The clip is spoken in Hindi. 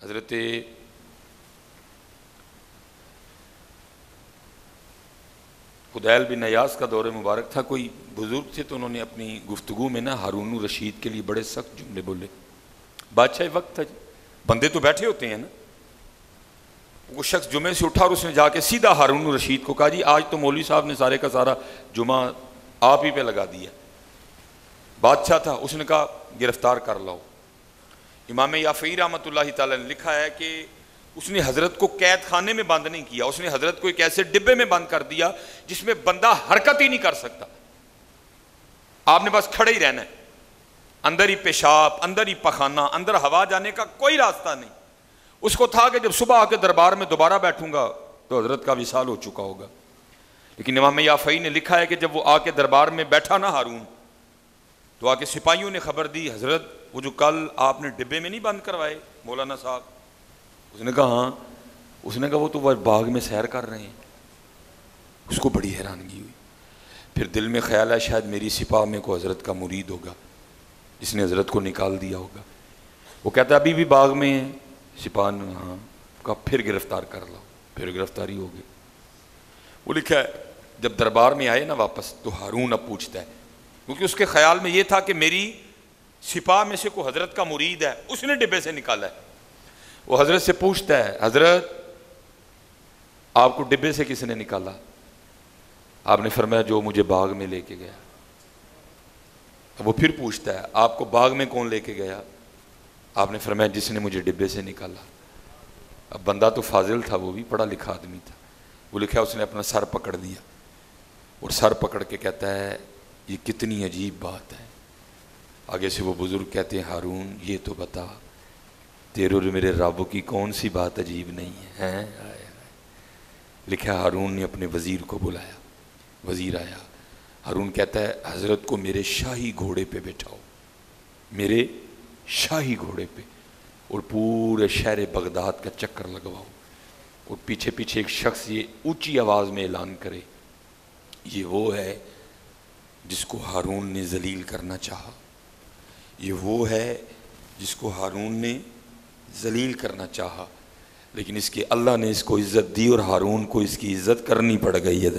हज़रत फुदैल बिन अयास का दौर मुबारक था, कोई बुज़ुर्ग थे तो उन्होंने अपनी गुफ्तगू में ना हारून रशीद के लिए बड़े सख्त जुमले बोले। बादशाह वक्त था, बंदे तो बैठे होते हैं ना। वो शख्स जुमे से उठा और उसने जाके सीधा हारून रशीद को कहा, जी आज तो मौलवी साहब ने सारे का सारा जुमा आप ही पे लगा दिया। बादशाह था, उसने कहा गिरफ्तार कर लाओ। इमाम याफ़ई रहमतुल्लाहि तआला ने लिखा है कि उसने हजरत को कैद खाने में बंद नहीं किया, उसने हजरत को एक ऐसे डिब्बे में बंद कर दिया जिसमें बंदा हरकत ही नहीं कर सकता। आपने बस खड़े ही रहना है, अंदर ही पेशाब, अंदर ही पखाना, अंदर हवा जाने का कोई रास्ता नहीं। उसको था कि जब सुबह आके दरबार में दोबारा बैठूंगा तो हजरत का विसाल हो चुका होगा। लेकिन इमाम याफ़ई ने लिखा है कि जब वो आके दरबार में बैठा ना हारून, तो आके सिपाहियों ने खबर दी, हजरत वो जो कल आपने डिब्बे में नहीं बंद करवाए मौलाना साहब। उसने कहा हाँ। उसने कहा वो तो वह बाग में सैर कर रहे हैं। उसको बड़ी हैरानगी हुई। फिर दिल में ख्याल है शायद मेरी सिपाह में को हजरत का मुरीद होगा जिसने हजरत को निकाल दिया होगा। वो कहता अभी भी बाग में है। सिपाह ने हाँ कहा फिर गिरफ्तार कर लो। फिर गिरफ्तारी हो गई। वो लिखा है जब दरबार में आए ना वापस तो हारून अब पूछता है, क्योंकि उसके ख्याल में ये था कि मेरी सिपाह में से को हजरत का मुरीद है, उसने डिब्बे से निकाला है। वो हजरत से पूछता है, हजरत आपको डिब्बे से किसने निकाला? आपने फरमाया जो मुझे बाग में लेके गया। वो फिर पूछता है आपको बाग में कौन लेके गया? आपने फरमाया जिसने मुझे डिब्बे से निकाला। अब बंदा तो फाजिल था, वो भी पढ़ा लिखा आदमी था। वो लिखा उसने अपना सर पकड़ दिया और सर पकड़ के कहता है ये कितनी अजीब बात है। आगे से वो बुजुर्ग कहते हैं हारून ये तो बता तेरे और मेरे रब की कौन सी बात अजीब नहीं है, हैं? लिखा हारून ने अपने वज़ीर को बुलाया। वज़ीर आया। हारून कहता है हज़रत को मेरे शाही घोड़े पे बैठाओ, मेरे शाही घोड़े पे, और पूरे शहर बगदाद का चक्कर लगवाओ और पीछे पीछे एक शख्स ये ऊंची आवाज़ में ऐलान करे ये वो है जिसको हारून ने जलील करना चाहा, ये वो है जिसको हारून ने जलील करना चाहा, लेकिन इसके अल्लाह ने इसको इज़्ज़त दी और हारून को इसकी इज़्ज़त करनी पड़ गई है।